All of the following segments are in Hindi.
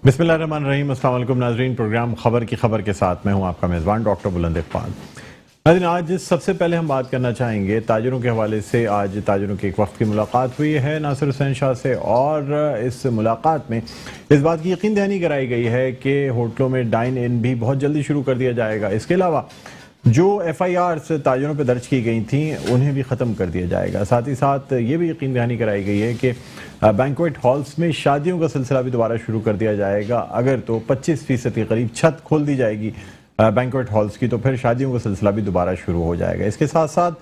बिस्मिल्लाहिर्रहमानिर्रहीम। अस्सलाम वालेकुम नाज़रीन, प्रोग्राम खबर की खबर के साथ मैं हूं आपका मेज़बान डॉक्टर बुलंद इक़बाल। नाज़रीन, आज सबसे पहले हम बात करना चाहेंगे ताजिरों के हवाले से। आज ताजिरों की एक वक्त की मुलाकात हुई है नासिर हुसैन शाह से, और इस मुलाकात में इस बात की यकीन दहानी कराई गई है कि होटलों में डाइन इन भी बहुत जल्दी शुरू कर दिया जाएगा। इसके अलावा जो FIRs ताजिरों पर दर्ज की गई थी उन्हें भी ख़त्म कर दिया जाएगा। साथ ही साथ ये भी यकीन दहानी कराई गई है कि बैंक्वेट हॉल्स में शादियों का सिलसिला भी दोबारा शुरू कर दिया जाएगा। अगर तो 25% के करीब छत खोल दी जाएगी बैंक्वेट हॉल्स की, तो फिर शादियों का सिलसिला भी दोबारा शुरू हो जाएगा। इसके साथ साथ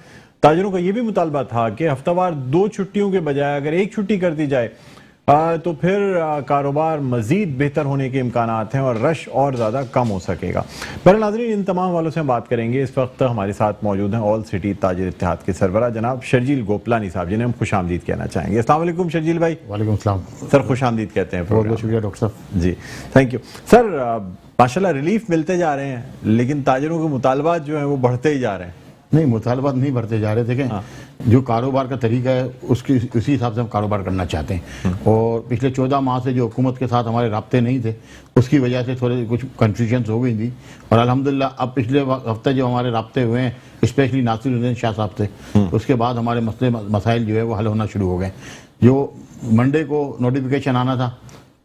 ताजिरों का यह भी मुतालबा था कि हफ्तावार 2 छुट्टियों के बजाय अगर 1 छुट्टी कर दी जाए तो फिर कारोबार मजीद बेहतर होने के इम्कानात हैं और रश और ज़्यादा कम हो सकेगा। बहरहाल नाज़रीन, इन तमाम वालों से हम बात करेंगे। इस वक्त हमारे साथ मौजूद हैं ऑल सिटी ताजिर इत्तेहाद के सरबराह जनाब शर्जील गोपलानी साहब, जिन्हें हम खुश आमदीद कहना चाहेंगे। अस्सलाम वालेकुम शर्जील भाई। वालेकुम सलाम सर, खुश आमदीद कहते हैं। बहुत बहुत शुक्रिया डॉक्टर साहब जी, थैंक यू सर। माशाल्लाह रिलीफ मिलते जा रहे हैं, लेकिन ताजिरों के मुतालबात जो हैं वो बढ़ते ही जा रहे हैं। नहीं, मुतालबात नहीं बढ़ते जा रहे। देखें, जो कारोबार का तरीका है उसी हिसाब से हम कारोबार करना चाहते हैं। और पिछले 14 माह से जो हुकूमत के साथ हमारे राब्ते नहीं थे, उसकी वजह से थोड़े कुछ कन्फ्यूजन्स हो गई थी। और अल्हम्दुलिल्लाह अब पिछले हफ्ते जो हमारे राब्ते हुए हैं, स्पेशली नासिर हुसैन शाह साहब से, उसके बाद हमारे मसाइल जो है वो हल होना शुरू हो गए। जो मंडे को नोटिफिकेशन आना था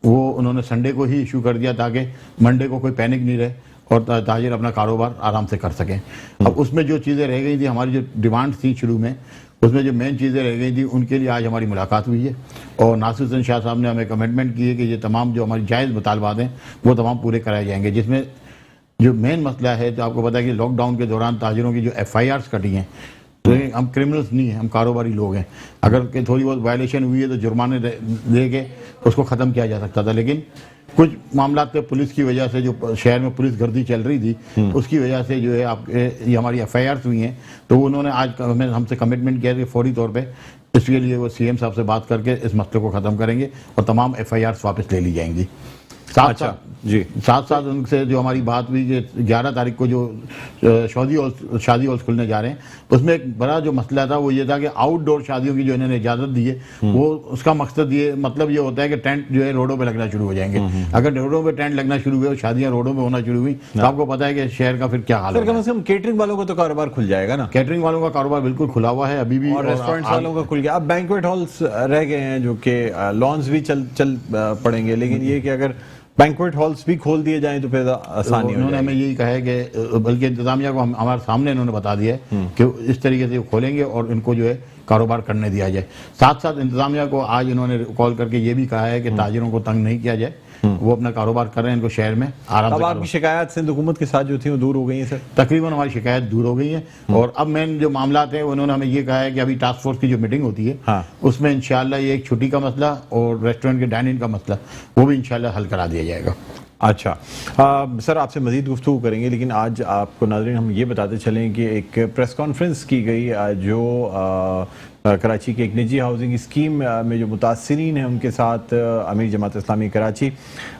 वो उन्होंने संडे को ही इशू कर दिया, ताकि मंडे को कोई पैनिक नहीं रहे और ताजिर अपना कारोबार आराम से कर सकें। अब उसमें जो चीज़ें रह गई थी, हमारी जो डिमांड थी शुरू में, उसमें जो मेन चीज़ें रह गई थी, उनके लिए आज हमारी मुलाकात हुई है। और नासिर हुसैन शाह साहब ने हमें कमिटमेंट की है कि ये तमाम जो हमारी जायज़ मुतालबात हैं वो तमाम पूरे कराए जाएंगे। जिसमें जो मेन मसला है, तो आपको पता है कि लॉकडाउन के दौरान ताजिरों की जो FIRs कटी हैं, तो हम क्रिमिनल्स नहीं हैं, हम कारोबारी लोग हैं। अगर थोड़ी बहुत वायलेशन हुई है तो जुर्माने दे के उसको ख़त्म किया जा सकता था, लेकिन कुछ मामला पे पुलिस की वजह से, जो शहर में पुलिस गर्दी चल रही थी, उसकी वजह से जो है आपके ये हमारी FIRs हुई हैं। तो उन्होंने आज हमसे कमिटमेंट किया कि फौरी तौर पे इसके लिए वो CM साहब से बात करके इस मसले को ख़त्म करेंगे और तमाम FIRs वापस ले ली जाएंगी। साथ साथ उनसे जो हमारी बात हुई कि 11 तारीख को जो शादी हॉल्स खुलने जा रहे हैं, उसमें एक बड़ा जो मसला था वो ये था कि आउटडोर शादियों की जो इन्होंने इजाज़त दी है, वो उसका मकसद ये मतलब ये होता है कि टेंट जो है रोडों पे लगना शुरू हो जाएंगे। अगर रोडों पे टेंट लगना शुरू हुए और शादियां रोडों पे होना शुरू हुई, तो आपको पता है कि शहर का फिर क्या हाल है। कम से कम केटरिंग वालों का तो कारोबार खुल जाएगा ना? केटरिंग वालों का कारोबार बिल्कुल खुला हुआ है अभी भी, और रेस्टोरेंट्स वालों का खुल गया। अब बैंक्वेट हॉल्स रह गए हैं, जो कि लॉन्स भी चल पड़ेंगे, लेकिन ये कि अगर बैंक्वेट हॉल्स भी खोल दिए जाएं तो फिर आसानी हो। उन्होंने हमें यही कहा है कि बल्कि इंतजामिया को हमारे सामने इन्होंने बता दिया है कि इस तरीके से वो खोलेंगे और इनको जो है कारोबार करने दिया जाए। साथ साथ इंतजामिया को आज इन्होंने कॉल करके ये भी कहा है कि ताजिरों को तंग नहीं किया जाए, वो अपना कारोबार कर रहे हैं, इनको शहर में आराम से। अब आपकी शिकायत सिंध हुकूमत के साथ जो थी वो दूर हो गई है सर? तकरीबन हमारी शिकायत दूर हो गई है। और अब मेन जो मामला है उन्होंने हमें ये कहा है कि अभी टास्क फोर्स की जो मीटिंग होती है, उसमें इंशाल्लाह ये एक छुट्टी का मसला और रेस्टोरेंट के डाइन इन का मसला, वो भी इंशाल्लाह हल करा दिया जाएगा। अच्छा सर, आपसे मज़ीद गुफ्तगू करेंगे, लेकिन आज आपको नाज़रीन हम ये बताते चलें कि एक प्रेस कॉन्फ्रेंस की गई जो कराची के एक निजी हाउसिंग स्कीम में जो मुतासिरीन हैं उनके साथ अमीर जमात इस्लामी कराची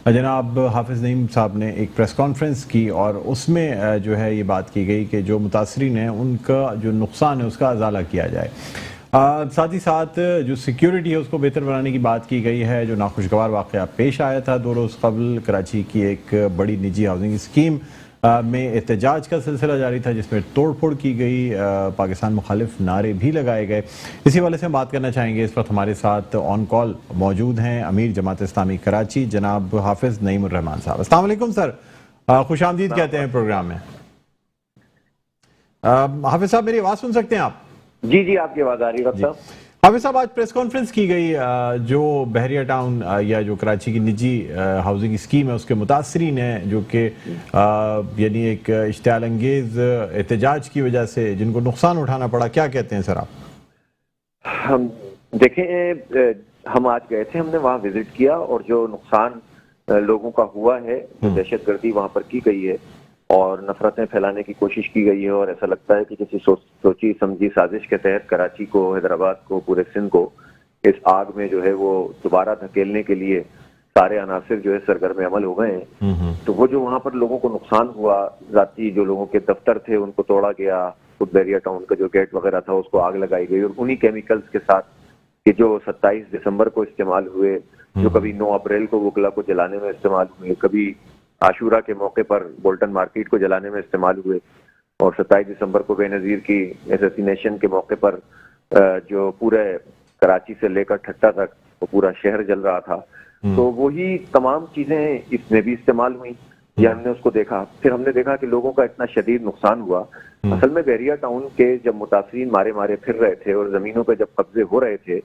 जनाब हाफिज़ नईम साहब ने एक प्रेस कॉन्फ्रेंस की, और उसमें जो है ये बात की गई कि जो मुतासिरीन हैं उनका जो नुकसान है उसका अजाला किया जाए। साथ ही साथ जो सिक्योरिटी है उसको बेहतर बनाने की बात की गई है। जो नाखुशगवार वाक़या पेश आया था 2 रोज़ कबल, कराची की एक बड़ी निजी हाउसिंग स्कीम में एहतजाज का सिलसिला जारी था, जिसमें तोड़फोड़ की गई, पाकिस्तान मुखालिफ नारे भी लगाए गए। इसी वाले से हम बात करना चाहेंगे। इस वक्त हमारे साथ ऑन कॉल मौजूद हैं अमीर जमात इस्लामी कराची जनाब हाफिज़ नईमुर रहमान साहब। अस्सलाम वालेकुम सर, खुश आमदीद कहते हैं प्रोग्राम में। हाफिज़ साहब, मेरी आवाज़ सुन सकते हैं आप? जी जी, आपकी आवाज आ रही है साहब। हाफिज़ साहब, आज प्रेस कॉन्फ्रेंस की गई जो बहरिया टाउन या जो कराची की निजी हाउसिंग स्कीम है उसके मुतासरीन हैं, जो कि यानी एक इश्तियाल अंगेज एहतजाज की वजह से जिनको नुकसान उठाना पड़ा, क्या कहते हैं सर आप? हम देखें, हम आज गए थे, हमने वहाँ विजिट किया, और जो नुकसान लोगों का हुआ है, जो दहशतगर्दी वहाँ पर की गई है और नफरतें फैलाने की कोशिश की गई है, और ऐसा लगता है कि किसी सोची समझी साजिश के तहत कराची को, हैदराबाद को, पूरे सिंध को इस आग में जो है वो दोबारा धकेलने के लिए सारे अनासिर जो है सरगर्म अमल हो गए हैं। तो वो जो वहाँ पर लोगों को नुकसान हुआ, जाती जो लोगों के दफ्तर थे उनको तोड़ा गया, बहरिया टाउन का जो गेट वगैरह था उसको आग लगाई गई, और उन्हीं केमिकल्स के साथ कि जो 27 दिसंबर को इस्तेमाल हुए, जो कभी 9 अप्रैल को वकला को जलाने में इस्तेमाल हुए, कभी आशूरा के मौके पर बोल्टन मार्केट को जलाने में इस्तेमाल हुए, और 27 दिसंबर को बेनजीर की एसेसिनेशन के मौके पर जो पूरे कराची से लेकर ठट्टा तक वो पूरा शहर जल रहा था, तो वही तमाम चीजें इसमें भी इस्तेमाल हुई। ये हमने उसको देखा। फिर हमने देखा कि लोगों का इतना शदीद नुकसान हुआ। असल में बहरिया टाउन के जब मुतासरीन मारे मारे फिर रहे थे और जमीनों पे जब कब्जे हो रहे थे,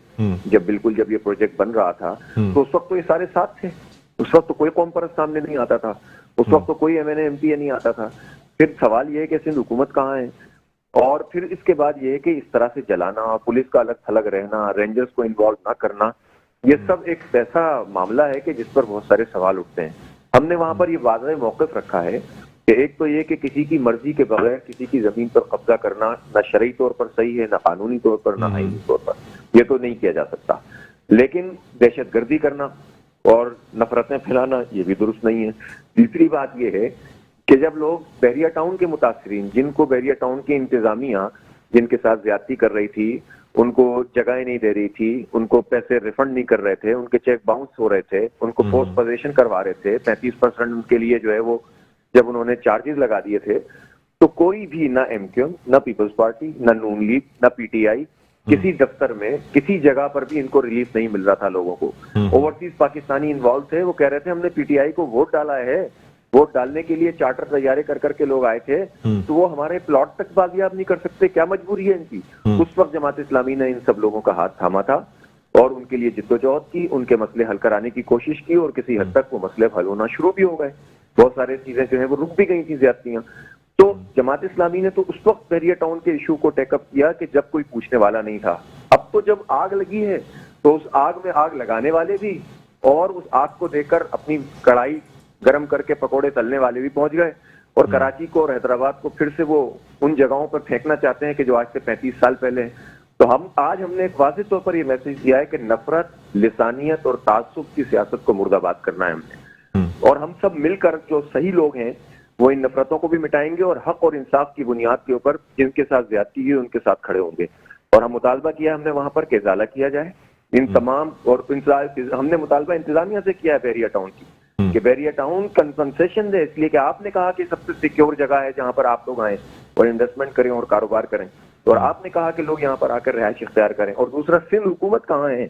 जब ये प्रोजेक्ट बन रहा था, तो उस वक्त तो ये सारे साथ थे। उस वक्त तो कोई कौम परस्त सामने नहीं आता था, उस वक्त तो कोई MNA MP नहीं आता था। फिर सवाल ये है कि सिंध हुकूमत कहाँ है, और फिर इसके बाद ये है कि इस तरह से जलाना, पुलिस का अलग थलग रहना, रेंजर्स को इन्वॉल्व ना करना, ये सब एक ऐसा मामला है कि जिस पर बहुत सारे सवाल उठते हैं। हमने वहां पर ये वाज़ेह मौक़िफ़ रखा है कि एक तो ये कि किसी की मर्जी के बगैर किसी की जमीन पर कब्जा करना ना शरई तौर पर सही है, ना कानूनी तौर पर, ना आईनी तौर पर, ये तो नहीं किया जा सकता। लेकिन दहशतगर्दी करना और नफरतें फैलाना ये भी दुरुस्त नहीं है। तीसरी बात ये है कि जब लोग बहरिया टाउन के मुतासरीन, जिनको बहरिया टाउन की इंतजामिया जिनके साथ ज्यादती कर रही थी, उनको जगह नहीं दे रही थी, उनको पैसे रिफंड नहीं कर रहे थे, उनके चेक बाउंस हो रहे थे, उनको पोस्ट पोजीशन करवा रहे थे, 35% उनके लिए जो है वो जब उन्होंने चार्जेस लगा दिए थे, तो कोई भी ना MQM, ना पीपल्स पार्टी, ना नून लीग, ना PTI, किसी दफ्तर में किसी जगह पर भी इनको रिलीफ नहीं मिल रहा था लोगों को। ओवरसीज पाकिस्तानी इन्वॉल्व थे, वो कह रहे थे हमने PTI को वोट डाला है, वोट डालने के लिए चार्टर तैयारी कर करके लोग आए थे, तो वो हमारे प्लॉट तक बाजियाब नहीं कर सकते, क्या मजबूरी है इनकी। उस वक्त जमात इस्लामी ने इन सब लोगों का हाथ थामा था और उनके लिए जिद्दोजहद की, उनके मसले हल कराने की कोशिश की, और किसी हद तक वो मसले हल होना शुरू भी हो गए। बहुत सारी चीजें जो है वो रुक भी गई थी, ज्यादतियां। तो जमात इस्लामी ने तो उस वक्त बहरिया टाउन के इशू को टेकअप किया कि जब कोई पूछने वाला नहीं था। अब तो जब आग लगी है तो उस आग में आग लगाने वाले भी और उस आग को देखकर अपनी कढ़ाई गर्म करके पकोड़े तलने वाले भी पहुंच गए, और कराची को और हैदराबाद को फिर से वो उन जगहों पर फेंकना चाहते हैं कि जो आज से 35 साल पहले। तो हमने एक वाज़ेह तौर पर ये मैसेज दिया है कि नफरत, लिसानियत और तासुब की सियासत को मुर्दाबाद करना है हमने, और हम सब मिलकर जो सही लोग हैं वो इन नफरतों को भी मिटाएंगे और हक और इंसाफ की बुनियाद के ऊपर जिनके साथ ज्यादती हुई उनके साथ खड़े होंगे। और हम मुतालबा किया हमने वहां पर कि इजाला किया जाए इन तमाम, और हमने मुतालबा इंतजामिया से किया है बहरिया टाउन की कि बहरिया टाउन कंसेशन दे, इसलिए कि आपने कहा कि सबसे सिक्योर जगह है जहां पर आप लोग आए और इन्वेस्टमेंट करें और कारोबार करें, और आपने कहा कि लोग यहाँ पर आकर रिहाइश इख्तियार करें। और दूसरा, सिंध हुकूमत कहाँ है?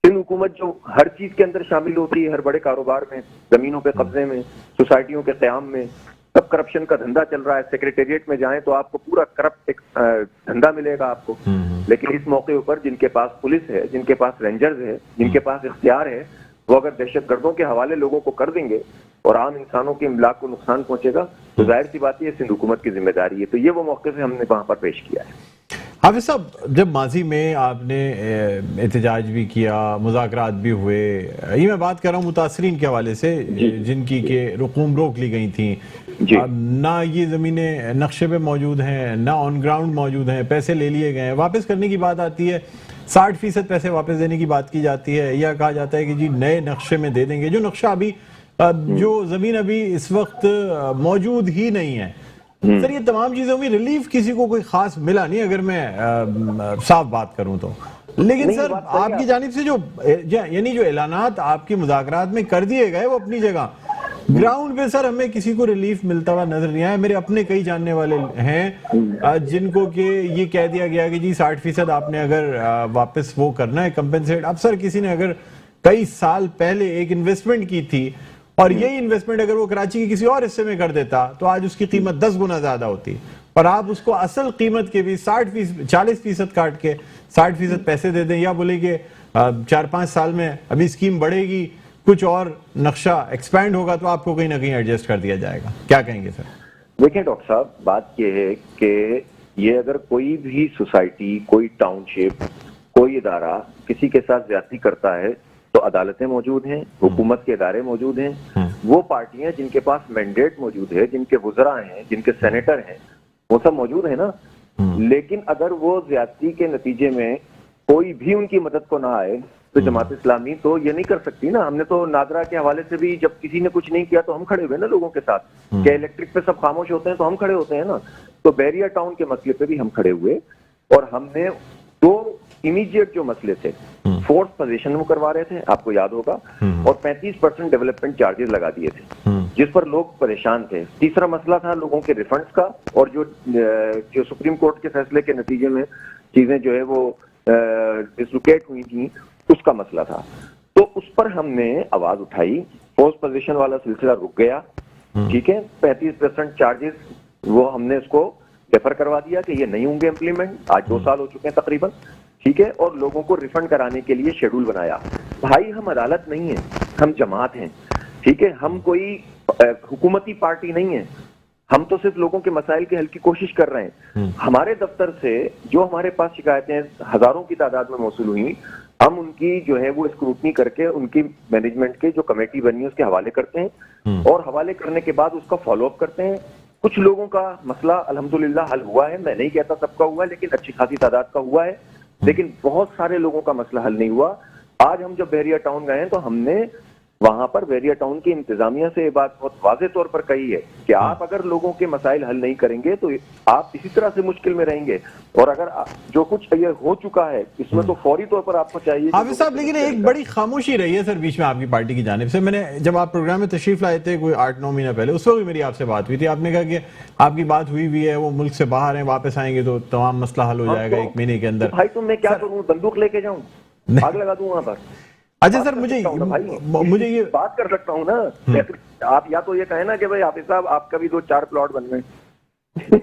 सिंध हुकूमत जो हर चीज के अंदर शामिल होती है, हर बड़े कारोबार में, जमीनों पे कब्जे में, सोसाइटियों के क़याम में, सब करप्शन का धंधा चल रहा है। सेक्रेटेरिएट में जाएं तो आपको पूरा करप्ट एक धंधा मिलेगा आपको। लेकिन इस मौके ऊपर जिनके पास पुलिस है, जिनके पास रेंजर्स है, जिनके पास इख्तियार है, वो अगर दहशतगर्दों के हवाले लोगों को कर देंगे और आम इंसानों के इमलाक को नुकसान पहुंचेगा, तो जाहिर सी बात है सिंध हुकूमत की जिम्मेदारी है। तो ये वो मौके से हमने वहां पर पेश किया है। हाफिज साहब, जब माजी में आपने एहतजाज भी किया, मुज़ाकरात भी हुए, ये मैं बात कर रहा हूँ मुतासरीन के हवाले से जिनकी के रकूम रोक ली गई थी, ना ये ज़मीनें नक्शे पे मौजूद हैं, ना ऑन ग्राउंड मौजूद हैं, पैसे ले लिए गए हैं, वापस करने की बात आती है 60% पैसे वापस देने की बात की जाती है, या कहा जाता है कि जी नए नक्शे में दे देंगे, जो नक्शा अभी जो ज़मीन अभी इस वक्त मौजूद ही नहीं है। सर, ये तमाम चीजों में रिलीफ किसी को कोई खास मिला नहीं, अगर मैं साफ बात करूं तो। लेकिन सर, आपकी जानिब से जो यानी जो ऐलानात आपकी मुज़ाकरात में कर दिए गए वो अपनी जगह, ग्राउंड पे सर हमें किसी को रिलीफ मिलता हुआ नजर नहीं आया। मेरे अपने कई जानने वाले हैं जिनको कि ये कह दिया गया कि जी 60% आपने अगर वापस वो करना है कंपेंसेट। अब सर, किसी ने अगर कई साल पहले एक इन्वेस्टमेंट की थी और यही इन्वेस्टमेंट अगर वो कराची के किसी और हिस्से में कर देता तो आज उसकी कीमत 10 गुना ज्यादा होती, पर आप उसको असल कीमत के भी 40% काट के 60% पैसे दे दें, या बोले कि 4-5 साल में अभी स्कीम बढ़ेगी, कुछ और नक्शा एक्सपैंड होगा तो आपको कहीं ना कहीं एडजस्ट कर दिया जाएगा। क्या कहेंगे सर? देखिए डॉक्टर साहब, बात यह है कि ये अगर कोई भी सोसाइटी, कोई टाउनशिप, कोई इदारा किसी के साथ ज्यादती करता है तो अदालतें मौजूद हैं, हुकूमत के इदारे मौजूद हैं, वो पार्टियां जिनके पास मैंडेट मौजूद है, जिनके वुज़रा हैं, जिनके सेनेटर हैं, वो सब मौजूद है ना। लेकिन अगर वो ज्यादती के नतीजे में कोई भी उनकी मदद को ना आए तो जमात इस्लामी तो ये नहीं कर सकती ना। हमने तो नादरा के हवाले से भी जब किसी ने कुछ नहीं किया तो हम खड़े हुए ना लोगों के साथ, क्या इलेक्ट्रिक पे सब खामोश होते हैं तो हम खड़े होते हैं ना। तो बहरिया टाउन के मसले पे भी हम खड़े हुए और हमने 2 इमीडिएट जो मसले थे, फोर्स पोजीशन वो करवा रहे थे, आपको याद होगा, और 35% डेवलपमेंट चार्जेस लगा दिए थे, जिस पर लोग परेशान थे। तीसरा मसला था लोगों के रिफंड्स का, और जो सुप्रीम कोर्ट के फैसले के नतीजे में चीजें जो है वो डिसलोकेट हुई थी, उसका मसला था। तो उस पर हमने आवाज उठाई, फोर्स पोजीशन वाला सिलसिला रुक गया, ठीक है। 35% चार्जेस वो हमने उसको डेफर करवा दिया कि ये नहीं होंगे इम्प्लीमेंट। आज 2 साल हो चुके हैं तकरीबन, ठीक है। और लोगों को रिफंड कराने के लिए शेड्यूल बनाया। भाई हम अदालत नहीं है, हम जमात हैं, ठीक है। हम कोई हुकूमती पार्टी नहीं है, हम तो सिर्फ लोगों के मसाइल के हल की कोशिश कर रहे हैं। हमारे दफ्तर से जो हमारे पास शिकायतें हजारों की तादाद में मौसूल हुई, हम उनकी जो है वो स्क्रूटनी करके उनकी मैनेजमेंट के जो कमेटी बनी है उसके हवाले करते हैं, और हवाले करने के बाद उसका फॉलो अप करते हैं। कुछ लोगों का मसला अल्हम्दुलिल्लाह हल हुआ है, मैं नहीं कहता सबका हुआ है, लेकिन अच्छी खासी तादाद का हुआ है। लेकिन बहुत सारे लोगों का मसला हल नहीं हुआ। आज हम जब बहरिया टाउन गए हैं तो हमने वहां पर बहरिया टाउन की इंतजामिया से ये बात बहुत वाज़ेह तौर पर कही है कि आप अगर लोगों के मसाइल हल नहीं करेंगे तो आप इसी तरह से मुश्किल में रहेंगे, और अगर जो कुछ ये हो चुका है इसमें तो फौरी तौर पर आपको चाहिए। हाफिज साहब, लेकिन एक बड़ी खामोशी रही है सर बीच में आपकी पार्टी की जानिब से। मैंने जब आप प्रोग्राम में तशरीफ लाए थे कोई 8-9 महीना पहले, उस वक्त भी मेरी आपसे बात हुई थी। आपने कहा कि आपकी बात हुई भी है, वो मुल्क से बाहर है, वापस आएंगे तो तमाम मसला हल हो जाएगा 1 महीने के अंदर। भाई तो मैं क्या करूँ, बंदूक लेके जाऊँ, आग लगा दूं वहां पर? अच्छा सर, मुझे ये बात कर सकता हूँ ना। आप या तो ये कहें ना कि भाई हाफिज साहब आपका भी 2-4 प्लॉट बन गए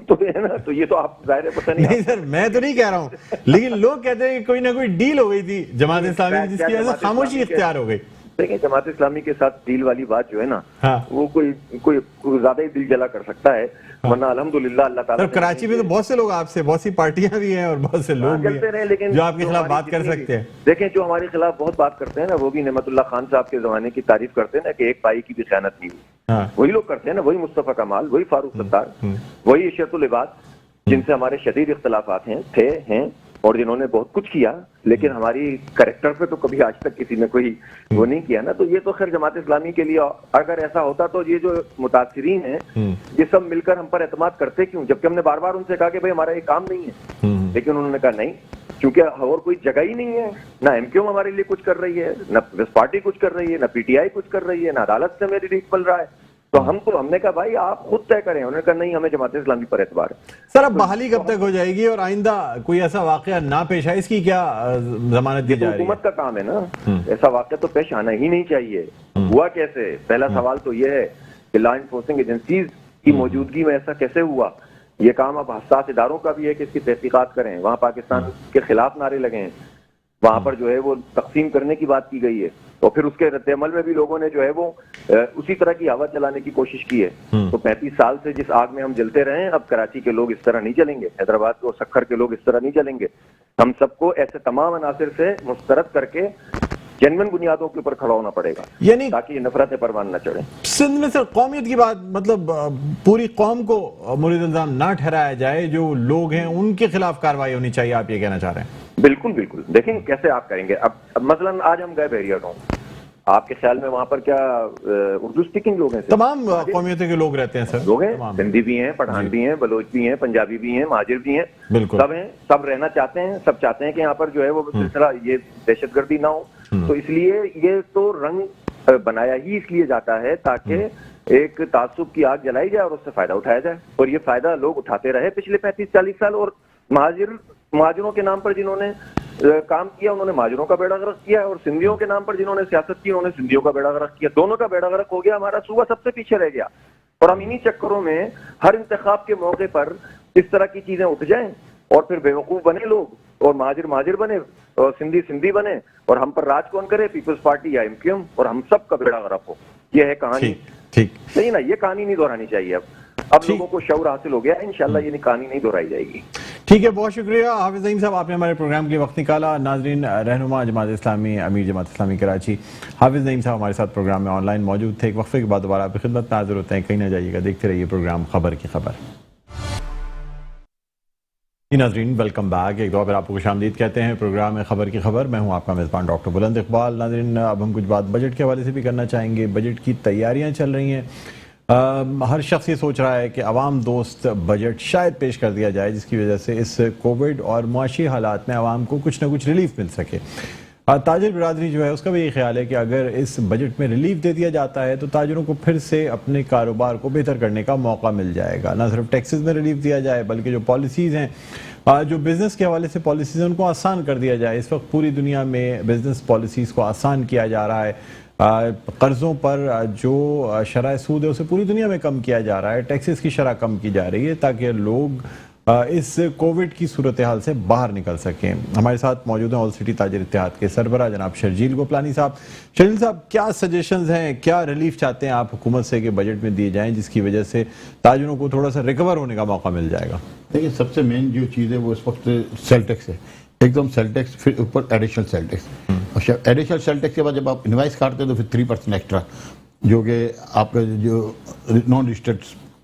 तो है ना, तो ये तो आप जाहिर है पता नहीं सर, मैं तो नहीं कह रहा हूँ, लेकिन लोग कहते हैं कि कोई ना कोई डील हो गई थी जमात इस्लामी की, जिसकी वजह से खामोशी इख्तियार हो गई। देखिए, जमात इस्लामी के साथ डील वाली बात जो है ना, हाँ। वो कोई ज्यादा ही दिल जला कर सकता है, वरना अल्हम्दुलिल्लाह अल्लाह ताला। कराची में तो बहुत से लोग आपसे, बहुत सी पार्टियां भी हैं और बहुत से लोग भी हैं लेकिन जो आपके खिलाफ बात कर सकते हैं। देखें, जो हमारे खिलाफ बहुत बात करते हैं ना, वो भी नेमतुल्लाह खान साहब के जमाने की तारीफ करते हैं ना कि एक पाई की भी खयानत नहीं हुई। हाँ। वही लोग करते हैं ना, वही मुस्तफा कमाल, वही फारूक सत्तार, वही इशरतुल इबाद, जिनसे हमारे शदीद इख्तलाफात हैं और जिन्होंने बहुत कुछ किया, लेकिन हमारी कैरेक्टर पे तो कभी आज तक किसी ने कोई वो नहीं किया ना। तो ये तो खैर जमात इस्लामी के लिए, अगर ऐसा होता तो ये जो मुतासिरीन हैं ये सब मिलकर हम पर एतमाद करते क्यों, जबकि हमने बार बार उनसे कहा कि भाई हमारा ये काम नहीं है। लेकिन उन्होंने कहा नहीं, क्योंकि और कोई जगह ही नहीं है, ना एमक्यूएम हमारे लिए कुछ कर रही है, ना पीपल्स पार्टी कुछ कर रही है, ना पीटीआई कुछ कर रही है, ना अदालत से मेरी रीट मिल रहा है। तो हमने कहा भाई आप खुद तय करें। उन्होंने कहा नहीं, हमें जमात इस्लामी पर एतबार है। सर, अब बहाली कब तक हो जाएगी और आइंदा कोई ऐसा वाकया ना पेश आए, इसकी क्या जमानत दी जा रही है? हुकूमत का काम है ना, ऐसा वाकया तो पेश आना ही नहीं चाहिए। हुआ कैसे? पहला सवाल तो यह है कि लॉ एनफोर्सिंग एजेंसीज की मौजूदगी में ऐसा कैसे हुआ। ये काम अब हसास इदारों का भी है कि इसकी तहकीकात करें। वहां पाकिस्तान के खिलाफ नारे लगे हैं, वहां पर जो है वो तकसीम करने की बात की गई है, और फिर उसके रद्द-ए-अमल में भी लोगों ने जो है वो उसी तरह की हवा चलाने की कोशिश की है। तो 35 साल से जिस आग में हम जलते रहे, अब कराची के लोग इस तरह नहीं चलेंगे, हैदराबाद और सक्खर के लोग इस तरह नहीं चलेंगे। हम सबको ऐसे तमाम अनासिर से मुस्तरद करके जेन्युइन बुनियादों के ऊपर खड़ा होना पड़ेगा, यानी ताकि नफरत परवान न चढ़े। सिंध में सर कौमियत की बात, मतलब पूरी कौम को मुरीद इल्जाम ना ठहराया जाए, जो लोग हैं उनके खिलाफ कार्रवाई होनी चाहिए, आप ये कहना चाह रहे हैं? बिल्कुल बिल्कुल। देखें कैसे आप करेंगे। अब मसलन आज हम गए बहरिया टाउन, आपके ख्याल में वहां पर क्या उर्दू स्पीकिंग लोग हैं? तमाम कौमियतों के लोग रहते हैं सर। लोग हैं, सिंधी भी हैं, पठान भी हैं, बलोच भी हैं, पंजाबी भी हैं, महाजिर भी हैं, बिल्कुल सब हैं, सब रहना चाहते हैं, सब चाहते हैं कि यहाँ पर जो है वो सिलसिला ये दहशतगर्दी ना हो। तो इसलिए ये तो रंग बनाया ही इसलिए जाता है ताकि एक तासुब की आग जलाई जाए और उससे फायदा उठाया जाए, और ये फायदा लोग उठाते रहे पिछले 35-40 साल। और महाजिरों के नाम पर जिन्होंने काम किया, उन्होंने महाजिरों का बेड़ा गर्क किया, और सिंधियों के नाम पर जिन्होंने सियासत की, उन्होंने सिंधियों का बेड़ा गर्क किया। दोनों का बेड़ा गर्क हो गया, हमारा सूबा सबसे पीछे रह गया। और हम इन्हीं चक्करों में हर इंतखाब के मौके पर इस तरह की चीजें उठ जाएं, और फिर बेवकूफ बने लोग, और महाजिर बने, और सिंधी बने, और हम पर राज कौन करे, पीपल्स पार्टी या एमक्यूएम, और हम सब का बेड़ा गर्क हो। ये है कहानी। ठीक नहीं ना, ये कहानी नहीं दोहरानी चाहिए। अब लोगों को शऊर हासिल हो गया, इंशाल्लाह ये कहानी नहीं दोहराई जाएगी। ठीक है, बहुत शुक्रिया हाफिज नईम साहब, आपने हमारे प्रोग्राम के लिए वक्त निकाला। नाजरीन, रहनुमा जमात इस्लामी, अमीर जमात इस्लामी कराची हाफिज नईम साहब हमारे साथ प्रोग्राम में ऑनलाइन मौजूद थे। एक वक्फे के बाद दोबारा आपकी खिदमत में हाजिर होते हैं, कहीं ना जाइएगा, देखते रहिए प्रोग्राम खबर की खबर। नाजरीन, वेलकम बैक। एक दो बार आपको खुशामदीद कहते हैं प्रोग्राम में खबर की खबर। मैं हूं आपका मेज़बान डॉक्टर बुलंद इकबाल। नाजरीन, अब हम कुछ बात बजट के हवाले से भी करना चाहेंगे। बजट की तैयारियां चल रही हैं, हर शख्स ये सोच रहा है कि अवाम दोस्त बजट शायद पेश कर दिया जाए जिसकी वजह से इस कोविड और मुआशी हालात में अवाम को कुछ ना कुछ रिलीफ मिल सके। ताजिर बिरादरी जो है उसका भी ये ख्याल है कि अगर इस बजट में रिलीफ दे दिया जाता है तो ताजिरों को फिर से अपने कारोबार को बेहतर करने का मौका मिल जाएगा। ना सिर्फ टैक्सेस में रिलीफ दिया जाए बल्कि जो पॉलिसीज़ हैं, जो बिज़नेस के हवाले से पॉलिसीज़ हैं उनको आसान कर दिया जाए। इस वक्त पूरी दुनिया में बिज़नेस पॉलिसीज़ को आसान किया जा रहा है। कर्ज़ों पर जो शरह सूद है उसे पूरी दुनिया में कम किया जा रहा है। टैक्सेस की शरह कम की जा रही है ताकि लोग इस कोविड की सूरत हाल से बाहर निकल सकें। हमारे साथ मौजूद हैं ऑल सिटी ताजिर इत्तेहाद के सरबराह जनाब शर्जील गोपलानी साहब। शर्जील साहब, क्या सजेशंस हैं, क्या रिलीफ चाहते हैं आप हुकूमत से कि बजट में दिए जाएं जिसकी वजह से ताजिरों को थोड़ा सा रिकवर होने का मौका मिल जाएगा? देखिए, सबसे मेन जो चीज़ है वो इस वक्त सेल टैक्स है। एकदम सेल टैक्स, फिर ऊपर एडिशनल सेल टैक्स। और एडिशनल सेल टैक्स के बाद जब आप इनवाइस काटते हैं तो फिर 3% एक्स्ट्रा, जो कि आपका जो नॉन रजिस्टर्ड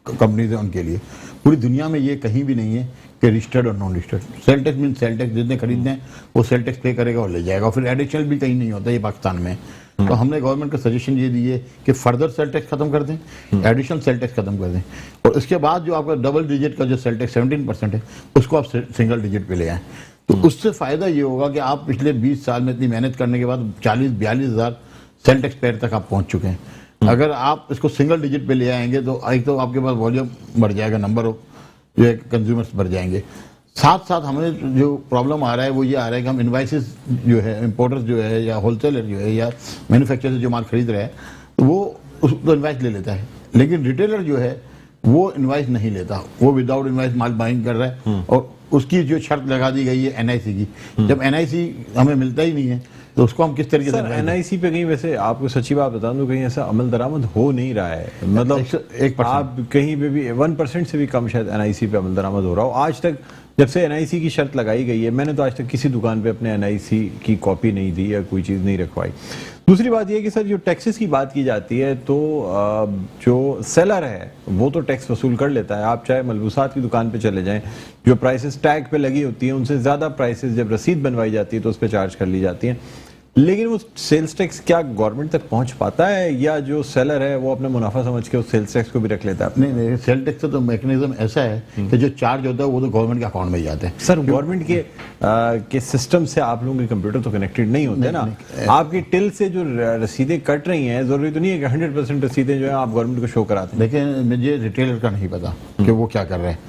कंपनीज है उनके लिए। पूरी दुनिया में ये कहीं भी नहीं है कि रजिस्टर्ड और non registered. Sale tax mean sale tax जितने खरीदते हैं वो सेल टैक्स पे करेगा और ले जाएगा। और फिर एडिशनल भी कहीं नहीं होता ये पाकिस्तान में। तो हमने गवर्नमेंट को सजेशन ये दी है कि फर्दर सेल टैक्स खत्म कर दें, एडिशनल सेल टैक्स खत्म कर दें, और इसके बाद जो आपका डबल डिजिट का जो सेल टैक्स 17% है उसको आप सिंगल डिजिट पे ले आएँ। तो उससे फ़ायदा ये होगा कि आप पिछले 20 साल में इतनी मेहनत करने के बाद 40-42 हज़ार सेल टैक्स पेयर तक आप पहुँच चुके हैं। अगर आप इसको सिंगल डिजिट पे ले आएंगे तो एक तो आपके पास वॉल्यूम बढ़ जाएगा, नंबर ऑफ जो है कंज्यूमर्स बढ़ जाएंगे। साथ साथ हमें जो प्रॉब्लम आ रहा है वो ये आ रहा है कि हम इन्वाइसेस जो है, इम्पोर्टर्स जो है या होलसेलर जो है या मैन्युफैक्चरर से जो माल खरीद रहा है तो वो उसको इन्वाइस ले लेता है, लेकिन रिटेलर जो है वो इन्वाइस नहीं लेता। वो विदाउट इन्वाइस माल बाइंग कर रहा है और उसकी जो शर्त लगा दी गई है एनआईसी की। जब एनआईसी हमें मिलता ही नहीं है तो उसको हम किस तरीके से एनआईसी पे कहीं, वैसे आपको सच्ची बात बता दूं, कहीं ऐसा अमल दरामद हो नहीं रहा है। मतलब 1% आप कहीं पे भी 1% से भी कम शायद एनआईसी पे अमल दरामद हो रहा हो। आज तक जब से एनआईसी की शर्त लगाई गई है मैंने तो आज तक किसी दुकान पे अपने एनआईसी की कॉपी नहीं दी या कोई चीज़ नहीं रखवाई। दूसरी बात यह कि सर जो टैक्सेस की बात की जाती है तो जो सेलर है वो तो टैक्स वसूल कर लेता है। आप चाहे मलबूसात की दुकान पे चले जाएं, जो प्राइसेस टैग पे लगी होती हैं उनसे ज़्यादा प्राइसेस जब रसीद बनवाई जाती है तो उस पर चार्ज कर ली जाती हैं। लेकिन वो सेल्स टैक्स क्या गवर्नमेंट तक पहुंच पाता है या जो सेलर है वो अपना मुनाफा समझ के उस सेल्स टैक्स को भी रख लेता है? नहीं, सेल टैक्स का तो मैकेनिज्म ऐसा है कि जो चार्ज होता है वो तो गवर्नमेंट के अकाउंट में जाते हैं। सर, गवर्नमेंट के सिस्टम से आप लोगों के कंप्यूटर तो कनेक्टेड नहीं होते ना। आपकी टिल से जो रसीदें कट रही हैं जरूरी तो नहीं है कि 100% रसीदें जो है आप गवर्नमेंट को शो कराते हैं। लेकिन मुझे रिटेलर का नहीं पता कि वो क्या कर रहे हैं,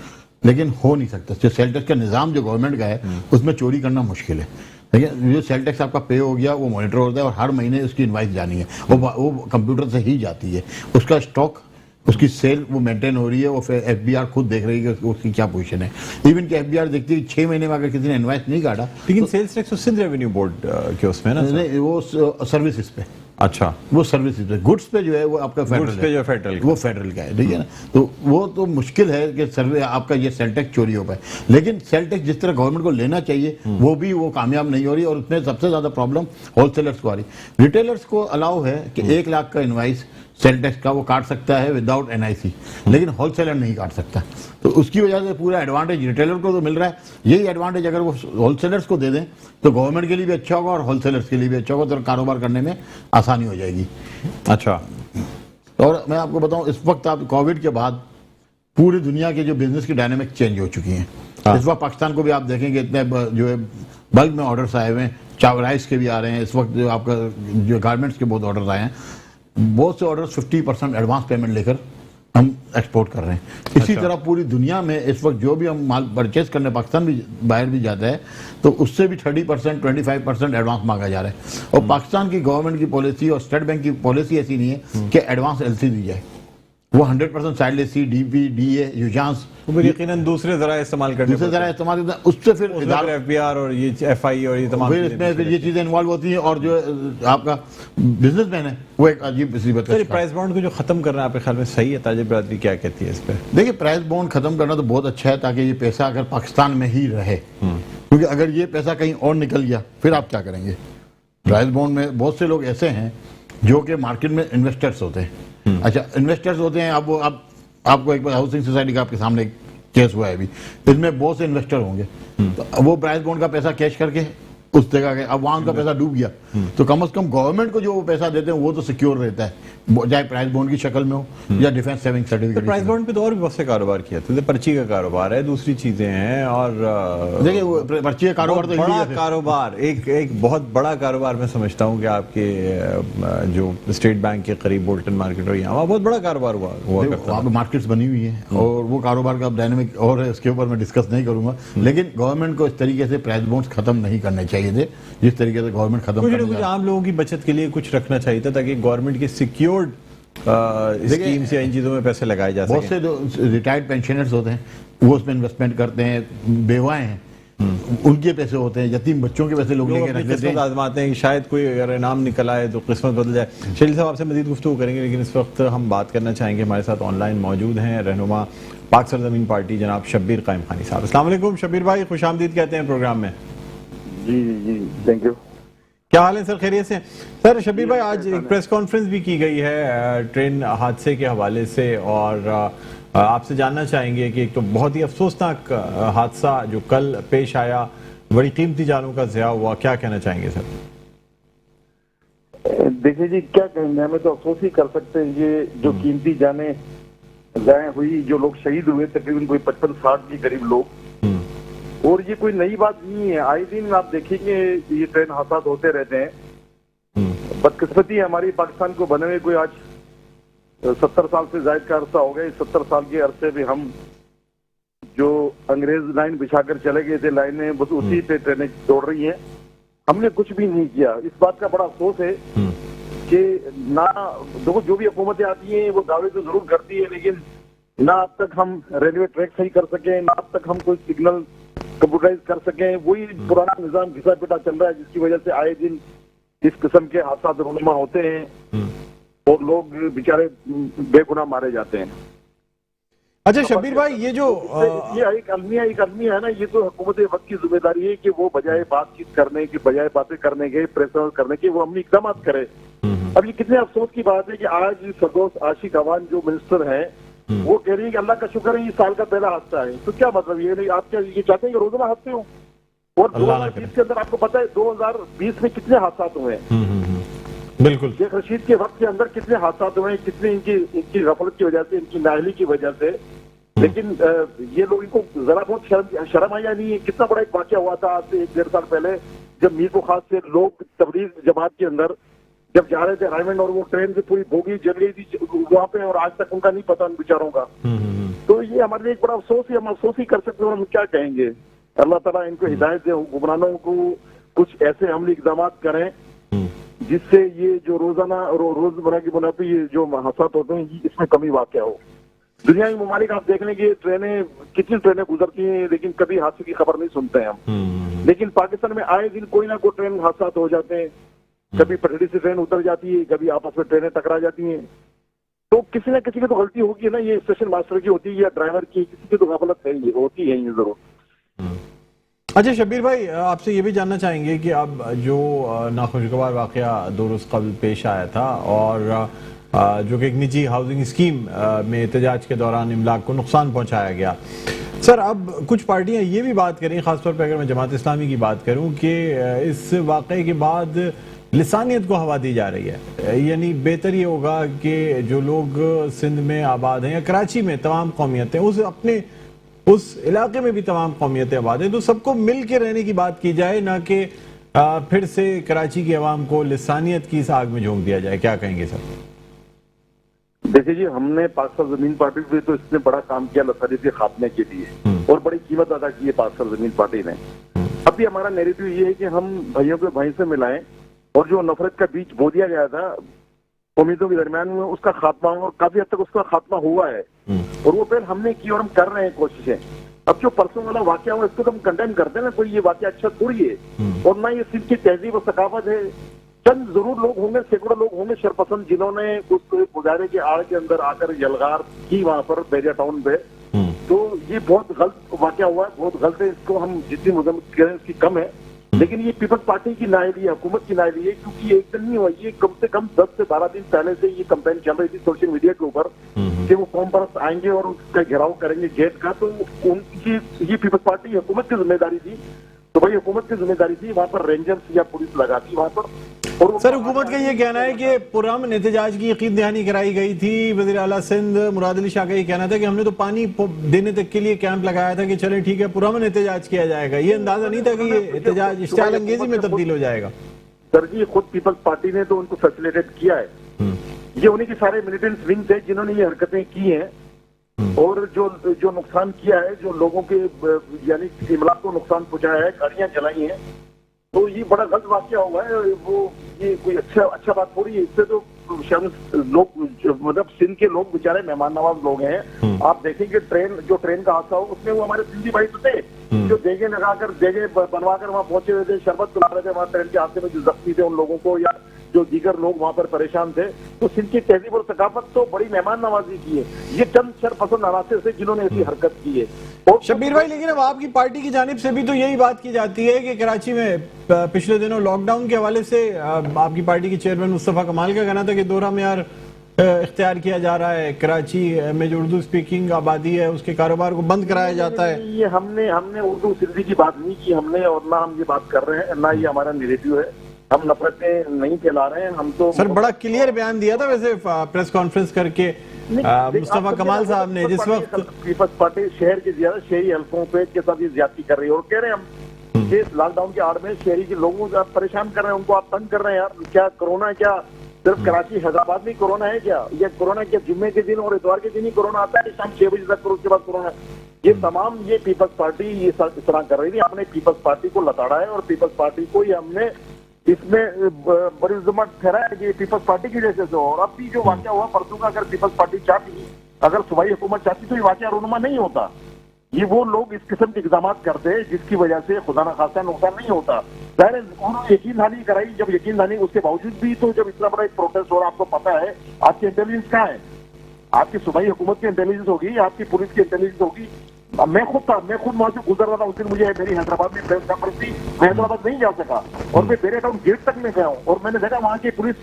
लेकिन हो नहीं सकता। जो सेल टैक्स का निज़ाम जो गवर्नमेंट का है उसमें चोरी करना मुश्किल है। देखिए, जो सेल टैक्स आपका पे हो गया वो मॉनिटर होता है और हर महीने उसकी इनवाइस जानी है, वो कंप्यूटर से ही जाती है। उसका स्टॉक, उसकी सेल वो मेंटेन हो रही है। वो फिर एफबीआर खुद देख रही है कि उसकी क्या पोजीशन है। इवन कि एफबीआर देखती है 6 महीने में अगर किसी ने इनवाइस नहीं काटा। लेकिन सेल्स टैक्स तो सिंध रेवेन्यू बोर्ड के उसमें ना? नहीं, वो सर्विसेज पे। अच्छा, वो सर्विसेज पे। गुड्स पे जो है वो आपका फेडरल पे जो फेडरल वो फेडरल का है, ठीक है ना। तो वो तो मुश्किल है कि सर्वे आपका ये सेल टैक्स चोरी हो पाए। लेकिन सेल टैक्स जिस तरह गवर्नमेंट को लेना चाहिए वो भी वो कामयाब नहीं हो रही और उसमें सबसे ज्यादा प्रॉब्लम होलसेलर्स को आ रही। रिटेलर्स को अलाउ है कि 1 लाख का इनवाइस सेल टैक्स का वो काट सकता है विदाउट एनआईसी, लेकिन होलसेलर नहीं काट सकता। तो उसकी वजह से पूरा एडवांटेज रिटेलर को तो मिल रहा है। यही एडवांटेज अगर वो होलसेलर्स को दे दें तो गवर्नमेंट के लिए भी अच्छा होगा और होलसेलर्स के लिए भी अच्छा होगा, तो कारोबार करने में आसानी हो जाएगी। अच्छा, और मैं आपको बताऊं, इस वक्त आप कोविड के बाद पूरी दुनिया के जो बिजनेस की डायनामिक चेंज हो चुकी हैं। इस वक्त पाकिस्तान को भी आप देखेंगे इतने जो है बल्क में ऑर्डर्स आए हुए हैं, चावल राइस के भी आ रहे हैं। इस वक्त जो आपका जो गारमेंट्स के बहुत ऑर्डर्स आए हैं, बहुत से ऑर्डर्स 50% एडवांस पेमेंट लेकर हम एक्सपोर्ट कर रहे हैं। इसी तरह पूरी दुनिया में इस वक्त जो भी हम माल परचेज करने पाकिस्तान भी बाहर भी जाता है तो उससे भी 30% 25% एडवांस मांगा जा रहा है। और पाकिस्तान की गवर्नमेंट की पॉलिसी और स्टेट बैंक की पॉलिसी ऐसी नहीं है कि एडवांस एलसी दी जाए। वो 100% साइड एलसी, डीपी, डीए, यूजांस यकीनन दूसरे जरा इस्तेमाल करते हैं, दूसरे जरा इस्तेमाल करते हैं। उससे फिर एफबीआर और ये एफआई और ये तमाम फिर ये चीजें इन्वॉल्व होती हैं। और जो आपका बिजनेसमैन है वो एक अजीब मुसीबत है। प्राइस बॉन्ड को जो खत्म करना है आपके ख्याल में सही है? ताजिर बिरादरी क्या कहती है इस पर? देखिए, प्राइस बॉन्ड खत्म करना तो बहुत अच्छा है ताकि ये पैसा अगर पाकिस्तान में ही रहे, क्योंकि अगर ये पैसा कहीं और निकल गया फिर आप क्या करेंगे? प्राइस बॉन्ड में बहुत से लोग ऐसे हैं जो कि मार्केट में इन्वेस्टर्स होते हैं। अच्छा, इन्वेस्टर्स होते हैं। अब आपको एक बार हाउसिंग सोसाइटी का आपके सामने केस हुआ है अभी, इसमें बहुत से इन्वेस्टर होंगे। तो वो प्राइस बॉन्ड का पैसा कैश करके उस जगह के, अब वहां उनका पैसा डूब गया, तो कम से कम गवर्नमेंट को जो वो पैसा देते हैं वो तो सिक्योर रहता है, चाहे प्राइस बॉन्ड की शक्ल में हो या डिफेंस सेविंग तो सर्टिफिकेट। प्राइस बॉन्ड पे तो और भी बहुत से कारोबार किया था, पर्ची का कारोबार है, दूसरी चीजें हैं, और देखिए वो पर्ची का कारोबार तो बड़ा यही है। कारोबार, एक बहुत बड़ा कारोबार मैं समझता हूँ कि आपके जो स्टेट बैंक के करीब बोल्टन मार्केट और यहाँ बहुत बड़ा कारोबार हुआ करता वहाँ पे मार्केट्स बनी हुई है और वो कारोबार का डायनेमिक और है, इसके ऊपर मैं डिस्कस नहीं करूंगा, लेकिन गवर्नमेंट को इस तरीके से प्राइस बॉन्ड्स खत्म नहीं करने चाहिए थे जिस तरीके से गवर्नमेंट खत्म कुछ ना करने कुछ जा- आम लोगों की बचत के लिए कुछ रखना चाहिए था, ताकि गवर्नमेंट के सिक्योर्ड स्कीम्स या इन चीजों में पैसे लगाए जा बहुत सकें। से जो रिटायर्ड पेंशनर्स होते हैं वो उसमें इन्वेस्टमेंट करते हैं, बेवाएं हैं उनके पैसे होते हैं, यतीम बच्चों के पैसे लोग लोग लेके अपनी रख लेते किस्मत हैं। आजमाते हैं कि शायद कोई अगर इनाम निकल आए तो किस्मत बदल जाए। शैल साहब आपसे मजीद गुफ्तगू करेंगे, लेकिन इस वक्त हम बात करना चाहेंगे, हमारे साथ ऑनलाइन मौजूद हैं रहनुमा पाक सरजमीन पार्टी जनाब शब्बीर कायम खानी साहब। अस्सलाम वालेकुम शब्बीर भाई, खुशामदीद कहते हैं प्रोग्राम में। जी जी थैंक यू। क्या हाल है सर, खैरियत से? सर शब्बीर भाई, आज एक प्रेस कॉन्फ्रेंस भी की गई है ट्रेन हादसे के हवाले से, और आपसे जानना चाहेंगे कि एक तो बहुत ही अफसोसनाक हादसा जो कल पेश आया, बड़ी कीमती जानों का ज़िया हुआ, क्या कहना चाहेंगे सर? देखिए जी, क्या कहेंगे, हमें तो अफसोस ही कर सकते हैं। ये जो कीमती जाने जाए हुई, जो लोग शहीद हुए तकरीबन कोई 55-60 के करीब लोग, और ये कोई नई बात नहीं है। आए दिन आप देखेंगे ये ट्रेन हादसा होते रहते हैं। बदकिस्मती हमारी पाकिस्तान को बने हुए कोई आज 70 साल से ज्यादा का अरसा हो गया। 70 साल के अरसे में हम जो अंग्रेज लाइन बिछाकर चले गए थे, लाइनें बस उसी पे ट्रेनें दौड़ रही हैं। हमने कुछ भी नहीं किया। इस बात का बड़ा अफसोस है कि ना देखो, जो भी हुकूमतें आती हैं वो दावे तो जरूर करती है, लेकिन ना अब तक हम रेलवे ट्रैक सही कर सके, ना अब तक हम कोई सिग्नल कंप्यूटराइज कर सके। वही पुराना निजाम घिसा पिटा चल रहा है, जिसकी वजह से आए दिन इस किस्म के हादसा रुनुमा होते हैं और लोग बेचारे बेगुनाह मारे जाते हैं। अच्छा शब्बीर भाई, ये जो ये एक अलमिया है ना, ये तो हुकूमत वक्त की जिम्मेदारी है कि वो बजाय बातचीत करने की, बजाय बातें करने के, प्रेशर करने के, वो अपनी इकदाम करे। अब ये कितने अफसोस की बात है कि आज फरदौस आशिक अवान जो मिनिस्टर हैं, वो कह रही है कि अल्लाह का शुक्र है ये साल का पहला हादसा है। तो क्या मतलब, ये नहीं आप क्या ये चाहते हैं कि रोजाना हादसे हो? और 2020 के अंदर आपको पता है 2020 में कितने हादसा हुए हैं? बिल्कुल शेख रशीद के वक्त के अंदर कितने हादसा हुए हैं, कितने इनकी गफलत की वजह से, इनकी नाअहली की वजह से। लेकिन ये लोग, इनको जरा बहुत शर्म आया नहीं है। कितना बड़ा एक वाकया हुआ था आज से 1-1.5 साल पहले, जब मीर को खास से लोग तबलीग जमात के अंदर जब जा रहे थे रायमंड, और वो ट्रेन से पूरी बोगी जल गई थी वहां पे, और आज तक उनका नहीं पता उन बेचारों का। तो ये हमारे लिए एक बड़ा अफसोस है। हम अफसोस ही कर सकते हैं, हम क्या कहेंगे। अल्लाह ताला इनको हिदायत दे, हुक्मरानों को कुछ ऐसे अमली इकदाम करें जिससे ये जो रोजाना रोजमर्रा की बुनियाद पर ये जो हादसा होते हैं इसमें कमी वाक़या हो। दुनिया के ममालिक आप देख लेंगे ट्रेनें, कितनी ट्रेनें गुजरती हैं, लेकिन कभी हादसे की खबर नहीं सुनते हैं हम। लेकिन पाकिस्तान में आए दिन कोई ना कोई ट्रेन हादसा हो जाते हैं। कभी पटरी से ट्रेन उतर जाती है, कभी आपस में ट्रेनें टकरा जाती हैं। तो किसी न किसी की तो गलती होगी ना, ये स्टेशन मास्टर की होती है या ड्राइवर की, किसी की तो गफलत है, ये होती है ये जरूर। अच्छा शब्बीर भाई, आपसे ये भी जानना चाहेंगे कि अब जो नाखुशगवार वाकया 2 रोज कबल पेश आया था, और जो कि एक निजी हाउसिंग स्कीम में एहतजाज के दौरान इमलाक को नुकसान पहुंचाया गया। सर, अब कुछ पार्टियां ये भी बात करें, खासतौर पर अगर मैं जमात इस्लामी की बात करूं, कि इस वाकये के बाद लिसानियत को हवा दी जा रही है। यानी बेहतर ये होगा कि जो लोग सिंध में आबाद हैं या कराची में तमाम कौमियतें, उस इलाके में भी तमाम कौमियतें आबाद हैं, तो सबको मिल के रहने की बात की जाए, ना कि फिर से कराची की आवाम को लिसानियत की इस आग में झोंक दिया जाए। क्या कहेंगे सर? देखिए जी, हमने पाकिस्तान जमीन पार्टी पे तो इसने बड़ा काम किया लसानियत के खात्मे के लिए, और बड़ी कीमत अदा की है पाकिस्तान जमीन पार्टी ने। अभी हमारा नैरेटिव ये है कि हम भाइयों को भाई से मिलाएं, और जो नफरत का बीज बो दिया गया था उम्मीदों के दरमियान में, उसका खात्मा, और काफी हद तक उसका खात्मा हुआ है, और वो पहल हमने की और हम कर रहे हैं कोशिशें। अब जो परसों वाला वाकया हुआ इसको तो हम कंडेम करते हैं ना, कोई ये वाकया अच्छा थोड़ी है, और ना ये सिर्फ की तहजीब और सकाफत है। चंद जरूर लोग होंगे, सैकड़ों लोग होंगे शरपसंद, जिन्होंने उसको मुजाहरे के आड़ के अंदर आकर यलगार की वहां पर बैरिया टाउन पे। तो ये बहुत गलत वाकया हुआ है, बहुत गलत है। इसको हम जितनी मजम्मत करें उसकी कम है। लेकिन ये पीपल्स पार्टी की नाअहली है, हुकूमत की नाअहली है, क्योंकि एक दिन नहीं हुआ, ये कम से कम 10 से 12 दिन पहले से ये कैंपेन चल रही थी सोशल मीडिया के ऊपर कि वो कौम परस्त आएंगे और उसका घेराव करेंगे गेट का। तो उनकी ये पीपल्स पार्टी हुकूमत की जिम्मेदारी थी तो भाई हुकूमत की जिम्मेदारी थी वहां पर रेंजर्स या पुलिस लगा दी वहां पर। और सर हुकूमत का ये कहना है कि पुरअमन एहतजाज की यकीन दहानी कराई गई थी। वज़ीर आला सिंध मुराद अली शाह का ये कहना था कि हमने तो पानी देने तक के लिए कैंप लगाया था कि चले ठीक है पुरअमन एहतजाज किया जाएगा। ये अंदाजा नहीं था कि ये एहतजाज इश्तियाल अंगेजी में तब्दील हो जाएगा। सर जी खुद पीपल्स पार्टी ने तो उनको फैसिलिटेट किया है। ये उन्हीं के सारे मिलिटेंट विंग थे जिन्होंने ये हरकतें की हैं और जो नुकसान किया है, जो लोगों के यानी इमलाक को नुकसान पहुंचाया है, गाड़ियां जलाई हैं, तो ये बड़ा गलत वाकया हुआ है। वो ये कोई अच्छा बात थोड़ी है। इससे तो लोग मतलब सिंध के लोग बेचारे मेहमान नवाज लोग हैं। आप देखेंगे ट्रेन का हादसा हो उसमें वो हमारे सिंधी भाई तो थे जो देगे लगाकर देगे बनवाकर वहां पहुंचे हुए थे, शरबत पिला रहे थे वहां ट्रेन के हादसे में जो जख्मी थे उन लोगों को, या जो दीगर लोग वहां पर परेशान थे। तो सिंध की तहजीब और सकाफत तो बड़ी मेहमान नवाजी की है। ये चंद शरपसंद अनासर से जिन्होंने ऐसी हरकत की है। और शब्बीर भाई लेकिन अब आपकी पार्टी की जानिब से भी तो यही बात की जाती है कि कराची में पिछले दिनों लॉकडाउन के हवाले से आपकी पार्टी के चेयरमैन मुस्तफा कमाल का कहना था कि दोहरा मेयार इख्तियार किया जा रहा है, कराची में जो उर्दू स्पीकिंग आबादी है उसके कारोबार को बंद कराया जाता है। ये हमने उर्दू सिंधी की बात नहीं की हमने, और ना हम ये बात कर रहे हैं, ना ये हमारा नेरेटिव है। हम नफरतें नहीं फैला रहे हैं। हम तो सर बड़ा क्लियर बयान दिया था वैसे प्रेस कॉन्फ्रेंस करके मुस्तफा कमाल साहब ने, जिस वक्त पीपल्स पार्टी शहर के ज्यादा शहरी हल्कों पे के साथ ये ज्यादती कर रही है और कह रहे हैं हम ये लॉकडाउन के आड़ में शहरी के लोगों को आप परेशान कर रहे हैं, उनको आप तंग कर रहे हैं। यार क्या कोरोना, क्या सिर्फ कराची हैदराबाद में कोरोना है क्या? ये कोरोना क्या जुम्मे के दिन और इतवार के दिन ही कोरोना आता है शाम 6 बजे तक, और उसके बाद कोरोना? ये तमाम ये पीपल्स पार्टी ये इस तरह कर रही थी। हमने पीपल्स पार्टी को लताड़ा है और पीपल्स पार्टी को ही हमने इसमें बड़ी जमात ठहराया है कि पीपल्स पार्टी की वजह से। और अब भी जो वाकया हुआ परसों का, अगर पीपल्स पार्टी चाहती, अगर सूबाई हुकूमत चाहती तो ये वाकया रोनुमा नहीं होता। ये वो लोग इस किस्म के इक़दाम करते हैं जिसकी वजह से खुदा न खास्ता नुकसान नहीं होता। जाहिर है उन्होंने यकीन दहानी कराई, जब यकीन दहानी उसके बावजूद भी तो जब इतना बड़ा एक प्रोटेस्ट हो रहा, आपको पता है आपकी इंटेलिजेंस कहाँ है? आपकी सूबाई हुकूमत की इंटेलिजेंस होगी, आपकी पुलिस की इंटेलिजेंस होगी। मैं खुद वहां से गुजर रहा था उस दिन, मुझे मेरी हैदराबाद में प्रेस कॉन्फ्रेंस थी, मैं हैदराबाद नहीं जा सका और मैं मेरे टाउन गेट तक में गया हूँ और मैंने देखा वहां की पुलिस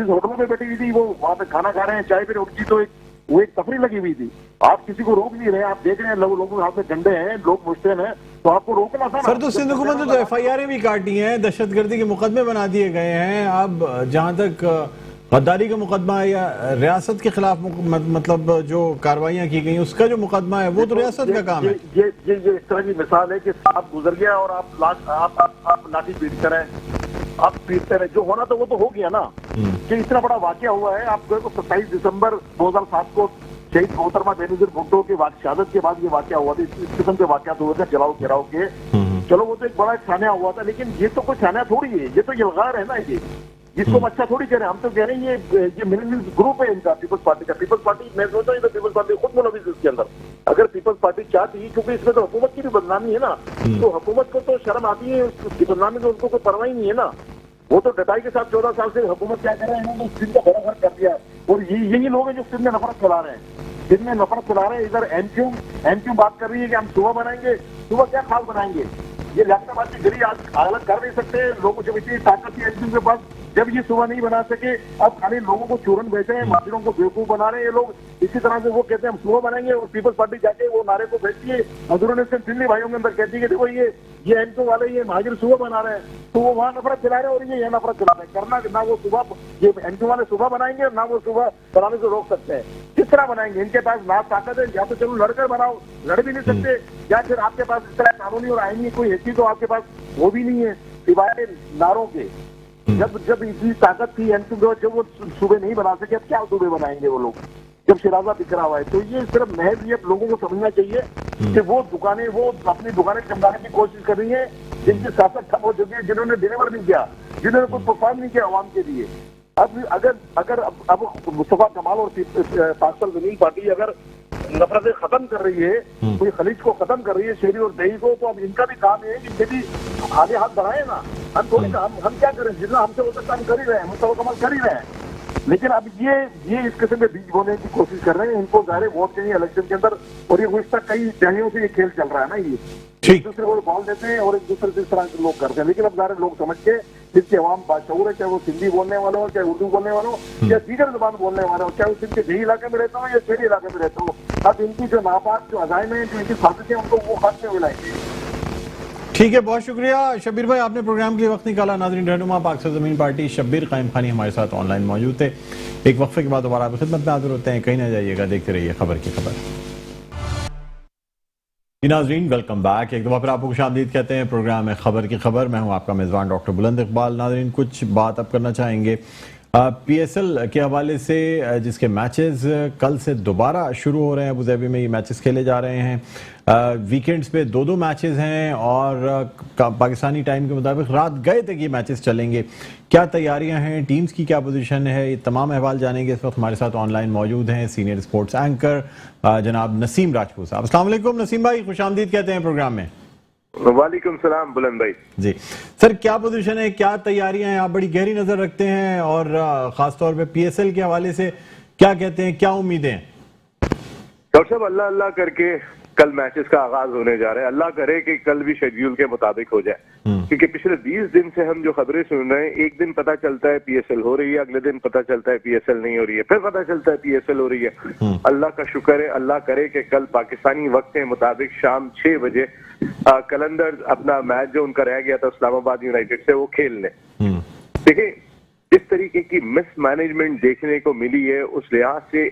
होटलों में बैठी हुई थी, वो वहां पे खाना खा रहे हैं, चाय पी रहे, उनकी तो एक तफरी लगी हुई थी। आप किसी को रोक नहीं रहे, आप देख रहे हैं लोगों के हाथ में डंडे हैं, लोग मुश्तिल हैं, तो आपको रोकना था ना। सर तो सिंध हुकूमत ने तो FIR भी काटी हैं, दहशतगर्दी के मुकदमे बना दिए गए हैं। अब जहां तक गद्दारी का मुकदमा है या रियासत के खिलाफ मतलब जो कार्रवाइयां की गई उसका जो मुकदमा है वो तो रियासत का काम है। ये इस तरह की मिसाल है कि आप गुजर गया और आप लाठी पीटते रहे, आप पीटते रहे, जो होना था वो तो हो गया ना। कि इतना बड़ा वाकया हुआ है। आप 27 दिसंबर 2007 को शहीद मोहतरमा बेनजीर भुट्टो की शहादत के बाद ये वाकया हुआ था। इस किस्म के वाकयात हुए थे जलाओ गिराओ के। चलो वो तो एक बड़ा छानिया हुआ था, लेकिन ये तो कोई छानिया थोड़ी है, ये तो यलगार है ना। ये जिसको हम अच्छा थोड़ी कह रहे हैं, हम तो कह रहे हैं ये मिलिटेंट ग्रुप है इनका, पीपल्स पार्टी का। पीपल्स पार्टी मैं सोचता हूँ पीपल्स पार्टी खुद मुलविस इसके अंदर। अगर पीपल्स पार्टी चाहती, क्योंकि इसमें तो हुकूमत की भी बदनामी है ना, तो हुकूमत को तो शर्म आती है, उसकी बदनामी तो उनको कोई परवाह ही नहीं है ना। वो तो डटाई के साथ 14 साल से हुकूमत क्या कर रहे हैं, इन्होंने सिंध का बड़ा फर्क कर दिया। और यही लोग हैं जो सिंध में नफरत फैला रहे हैं, सिंध में नफरत फैला रहे हैं। इधर एमक्यू बात कर रही है कि हम सुबह बनाएंगे, सुबह क्या खास बनाएंगे? ये लियाकताबाद की गली आज अलग कर नहीं सकते लोग, जब इतनी ताकत थी एमक्यू के पास, जब ये सुबह नहीं बना सके, अब खाली लोगों को चूरन बेच रहे हैं, माजरों को बेवकूफ बना रहे हैं ये लोग। इसी तरह से वो कहते हैं हम सुबह बनाएंगे और पीपल्स पार्टी जाके वो नारे को भेजती है, मजदूरों से दिल्ली भाइयों के अंदर कहती है कि देखो ये एमक्यू वाले ये महाजिर सुबह बना रहे हैं, तो वो वहां नफरत चला रहे हैं और ये यहाँ नफरत चला रहे हैं। करना ना वो सुबह, ये एमक्यू वाले सुबह बनाएंगे ना वो सुबह बनाने से रोक सकते हैं। किस तरह बनाएंगे? इनके पास ना ताकत है, या तो चलो लड़कर बनाओ, लड़ भी नहीं सकते, या फिर आपके पास इस तरह कानूनी और आईनी कोई हैसियत तो आपके पास वो भी नहीं है सिवाय नारों के। जब इतनी ताकत थी एमक्यू, जब वो सूबे नहीं बना सके, अब क्या सूबे बनाएंगे वो लोग जब शिराजा बिखरा हुआ है? तो ये सिर्फ महज ये लोगों को समझना चाहिए कि वो अपनी दुकानें चमकाने की कोशिश कर रही है जिनकी शासक ठप हो चुकी है, जिन्होंने डिलीवर नहीं किया, जिन्होंने कोई परफॉर्म नहीं किया आवाम के लिए। अब मुस्तफा कमाल और पाकिस्तान जमीन पार्टी अगर नफरतें खत्म कर रही है, कोई खलीज को खत्म कर रही है, शहरी और दही को, तो अब इनका भी काम है कि भी खाली हाथ बढ़ाए ना। हम थोड़ी हम क्या करें, जितना हमसे हो सकता हम कर ही रहे हैं, मुस्तफा कमाल कर ही रहे हैं। लेकिन अब ये इस किस्म के बीज बोने की कोशिश कर रहे हैं। इनको जाहिर वोट चाहिए इलेक्शन के अंदर, और ये गुज़श्ता कई दहाइयों से ये खेल चल रहा है ना। ये एक दूसरे को बॉल देते हैं और एक दूसरे से इस तरह के लोग करते हैं। लेकिन अब जाहिर लोग समझ के, जिसके अवाम बाशऊर है, चाहे वो हिंदी बोलने वाले हो, चाहे उर्दू बोलने वाले हो, या दीगर जुबान बोलने वाले हो, चाहे वो सिंध के देही इलाके में रहता हो या शहरी इलाके में रहता हो, अब इनकी जो नापाक जो अजाइमें हैं, जो इनकी साजिशें, उनको वो खाते हुए लाएंगे। ठीक है, बहुत शुक्रिया शब्बीर भाई, आपने प्रोग्राम के लिए वक्त निकाला। नाज़रीन, रहनुमा पाक से ज़मीन पार्टी शब्बीर कायम खानी हमारे साथ ऑनलाइन मौजूद थे। एक वक्फे के बाद दोबारा आपकी खिदमत में हाजिर होते हैं, कहीं ना जाइएगा, देखते रहिए खबर की खबर। नाज़रीन, वेलकम बैक। एक दफ़ा फिर आपको खुशामदीद कहते हैं प्रोग्राम है खबर की खबर। मैं हूं आपका मेज़बान डॉक्टर बुलंद इकबाल। नाज़रीन, कुछ बात अब करना चाहेंगे PSL के हवाले से, जिसके मैचेस कल से दोबारा शुरू हो रहे हैं। अबू धाबी में ये मैचेस खेले जा रहे हैं। वीकेंड्स पे दो मैचेस हैं और पाकिस्तानी टाइम के मुताबिक रात गए तक ये मैचेस चलेंगे। क्या तैयारियां हैं, टीम्स की क्या पोजीशन है, ये तमाम अहवाल जानेंगे। इस वक्त हमारे साथ ऑनलाइन मौजूद हैं सीनियर स्पोर्ट्स एंकर जनाब नसीम राजपूत साहब। अस्सलाम वालेकुम नसीम भाई, खुशामदीद कहते हैं प्रोग्राम में। वालेकुम सलाम बुलंद भाई। जी सर, क्या पोजीशन है, क्या तैयारियां हैं? आप बड़ी गहरी नजर रखते हैं और खासतौर पे PSL के हवाले से क्या कहते हैं, क्या उम्मीदें हैं? डॉक्टर साहब, अल्लाह अल्लाह करके कल मैचेस का आगाज होने जा रहा है। अल्लाह करे कि कल भी शेड्यूल के मुताबिक हो जाए, क्योंकि पिछले 20 दिन से हम जो खबरें सुन रहे हैं, एक दिन पता चलता है PSL हो रही है, अगले दिन पता चलता है PSL नहीं हो रही है, फिर पता चलता है PSL हो रही है। अल्लाह का शुक्र है, अल्लाह करे कि कल पाकिस्तानी वक्त के मुताबिक शाम 6 बजे कलंदर अपना मैच जो उनका रह गया था इस्लामाबाद यूनाइटेड से, वो खेल लें। देखिए, जिस तरीके की मिसमैनेजमेंट देखने को मिली है, उस लिहाज से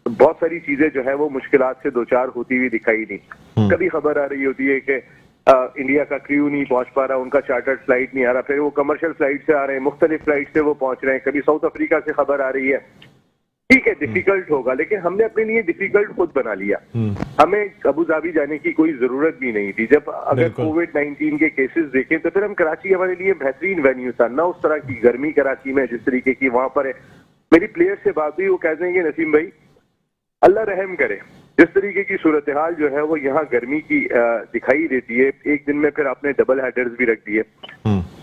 बहुत सारी चीजें जो है वो मुश्किलात से दो चार होती हुई दिखाई नहीं। कभी खबर आ रही होती है कि इंडिया का क्रू नहीं पहुंच पा रहा, उनका चार्टर्ड फ्लाइट नहीं आ रहा, फिर वो कमर्शियल फ्लाइट से आ रहे हैं, मुख्तलिफ फ्लाइट से वो पहुंच रहे हैं। कभी साउथ अफ्रीका से खबर आ रही है। ठीक है, डिफिकल्ट होगा, लेकिन हमने अपने लिए डिफिकल्ट खुद बना लिया। हमें अबू धाबी जाने की कोई जरूरत भी नहीं थी। जब अगर कोविड-19 के केसेस देखें तो फिर हम कराची हमारे लिए बेहतरीन वेन्यू था। ना उस तरह की गर्मी कराची में जिस तरीके की वहां पर है। मेरी प्लेयर से बात हुई, वो कहते हैं कि नसीम भाई अल्लाह रहम करे, जिस तरीके की सूरत हाल जो है वो यहाँ गर्मी की दिखाई देती है। एक दिन में फिर आपने डबल हेडर्स भी रख दिए,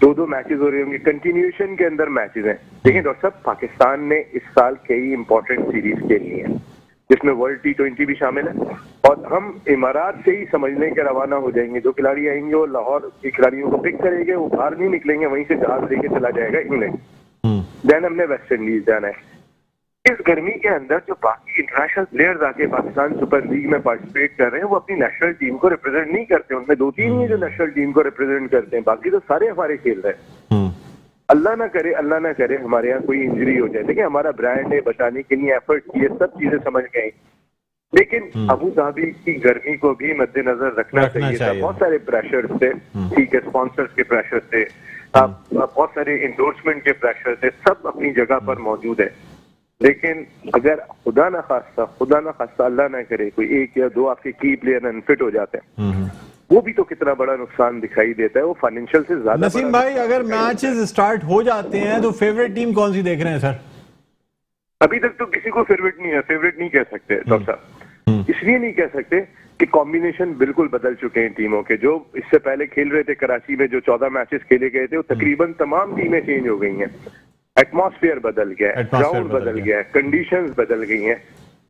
दो मैचेस हो रहे होंगे, कंटिन्यूएशन के अंदर मैचेस हैं। देखिए डॉक्टर साहब, पाकिस्तान ने इस साल कई इंपॉर्टेंट सीरीज खेलनी है, जिसमें वर्ल्ड T20 भी शामिल है, और हम इमारात से ही समझने के रवाना हो जाएंगे। जो खिलाड़ी आएंगे वो लाहौर के खिलाड़ियों को पिक करेंगे, वो बाहर नहीं निकलेंगे, वहीं से जहाज लेके चला जाएगा इंग्लैंड। देन हमने वेस्ट इंडीज जाना है। इस गर्मी के अंदर जो बाकी इंटरनेशनल प्लेयर्स आके पाकिस्तान सुपर लीग में पार्टिसिपेट कर रहे हैं, वो अपनी नेशनल टीम को रिप्रेजेंट नहीं करते। उनमें 2-3 ही है जो नेशनल टीम को रिप्रेजेंट करते हैं, बाकी तो सारे हमारे खेल रहे हैं। अल्लाह ना करे हमारे यहाँ कोई इंजरी हो जाए। देखिए, हमारा ब्रांड है, बचाने के लिए एफर्ट किए, सब चीजें समझ गए, लेकिन अबू धाबी की गर्मी को भी मद्देनजर रखना चाहिए था। बहुत सारे प्रेशर थे, ठीक है, स्पॉन्सर्स के प्रेशर थे, बहुत सारे इंडोर्समेंट के प्रेशर थे, सब अपनी जगह पर मौजूद है। लेकिन अगर खुदा ना खास्ता अल्लाह ना करे कोई एक या दो आपके की प्लेयर अनफिट हो जाते हैं, वो भी तो कितना बड़ा नुकसान दिखाई देता है। वो फाइनेंशियल से ज्यादा। नसीम भाई, अगर मैचेस स्टार्ट हो जाते हैं तो फेवरेट टीम कौन सी देख रहे हैं सर? अभी तक तो किसी को फेवरेट नहीं कह सकते डॉक्टर साहब। इसलिए नहीं कह सकते कि कॉम्बिनेशन बिल्कुल बदल चुके हैं टीमों के। जो इससे पहले खेल रहे थे कराची में, जो 14 मैचेस खेले गए थे, वो तकरीबन तमाम टीमें चेंज हो गई हैं। एटमॉस्फेयर बदल गया है, ग्राउंड बदल गया है, कंडीशंस बदल गई हैं।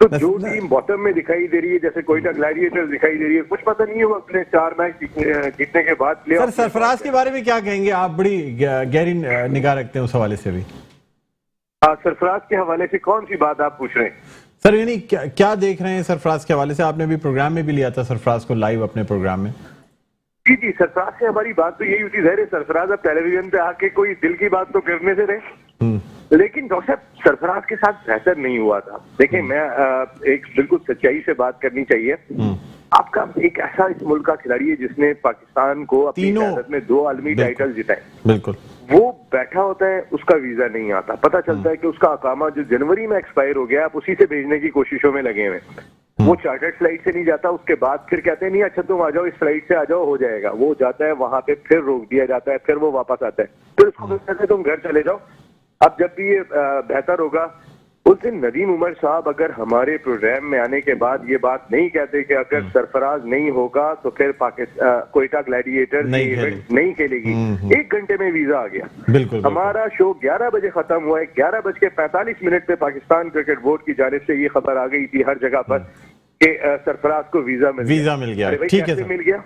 तो जो टीम बॉटम में दिखाई दे रही है, जैसे कोयटा ग्लैडिएटर्स दिखाई दे रही है, कुछ पता नहीं है वो अपने 4 मैच जीतने के बाद प्ले। सर, सरफराज के बारे में क्या कहेंगे? आप बड़ी गहरी निगाह रखते हैं उस हवाले से भी। हाँ, सरफराज के हवाले से कौन सी बात आप पूछ रहे हैं सर? यानी क्या देख रहे हैं सरफराज के हवाले से? आपने भी प्रोग्राम में भी लिया था सरफराज को लाइव अपने प्रोग्राम में। जी, सरफराज से हमारी बात तो यही होती है। सरफराज अब टेलीविजन पे आके कोई दिल की बात तो करने से रहे, लेकिन डॉक्टर साहब सरफराज के साथ बेहतर नहीं हुआ था। देखिए, मैं एक बिल्कुल सच्चाई से बात करनी चाहिए। आपका एक ऐसा इस मुल्क का खिलाड़ी है जिसने पाकिस्तान को अपनी क़यादत में 2 आलमी टाइटल जिताए। बिल्कुल। वो बैठा होता है, उसका वीजा नहीं आता, पता चलता है कि उसका अकामा जो जनवरी में एक्सपायर हो गया, आप उसी से भेजने की कोशिशों में लगे हुए। वो चार्टर्ड फ्लाइट से नहीं जाता, उसके बाद फिर कहते हैं नहीं अच्छा तुम आ जाओ, इस फ्लाइट से आ जाओ, हो जाएगा। वो जाता है वहां पे, फिर रोक दिया जाता है, फिर वो वापस आता है, फिर उसको कहते हैं तुम घर चले जाओ। अब जब भी ये बेहतर होगा, उस दिन नदीम उमर साहब अगर हमारे प्रोग्राम में आने के बाद ये बात नहीं कहते कि अगर सरफराज नहीं होगा तो फिर कोयटा ग्लैडिएटर इवेंट नहीं खेलेगी, 1 घंटे में वीजा आ गया। बिल्कुल, हमारा शो 11 बजे खत्म हुआ है, 11:45 पे पाकिस्तान क्रिकेट बोर्ड की जानिब से ये खबर आ गई थी हर जगह पर कि सरफराज को वीजा मिल गया। ठीक है, मिल गया।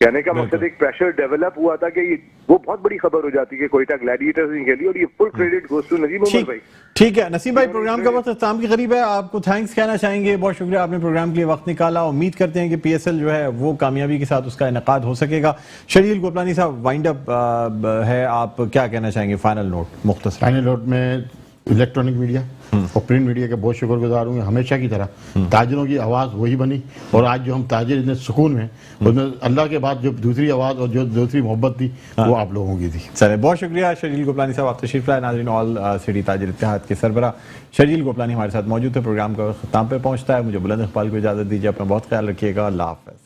कहने का मकसद एक प्रेशर डेवलप हुआ था कि वो बहुत बड़ी खबर हो जाती है कि कोयटा ग्लैडिएटर्स नहीं खेली, और ये full credit goes to Najeem Umar भाई। ठीक है नसीम भाई, प्रोग्राम का वक्त इख्तिताम के करीब है, आपको थैंक्स कहना चाहेंगे, बहुत शुक्रिया आपने प्रोग्राम के लिए वक्त निकाला। उम्मीद करते हैं कि PSL जो है वो कामयाबी के साथ उसका इनेकाद हो सकेगा। शरील गोपलानी साहब, वाइंड अप है, आप क्या कहना चाहेंगे? फाइनल नोट मुख्तसर। फाइनल नोट में इलेक्ट्रॉनिक मीडिया और प्रिंट मीडिया के बहुत शुक्रगुजार हूँ। हमेशा की तरह ताजरों की आवाज़ वही बनी, और आज जो हम ताजिर इतने सुकून में, उसमें अल्लाह के बाद जो दूसरी आवाज़ और जो दूसरी मोहब्बत थी वो आप लोगों की थी। चले, बहुत शुक्रिया शरील गोपलानी साहब, आप तशरीफ लाए। नाज़रीन, ऑल सिटी ताजिर इत्तेहाद के सरबरा शरील गोपलानी हमारे साथ मौजूद थे। प्रोग्राम का ख़त्म पे पहुँचता है, मुझे बुलंद इकबाल को इजाज़त दीजिए, अपना बहुत ख्याल रखिएगा, अल्लाह हाफ़िज़।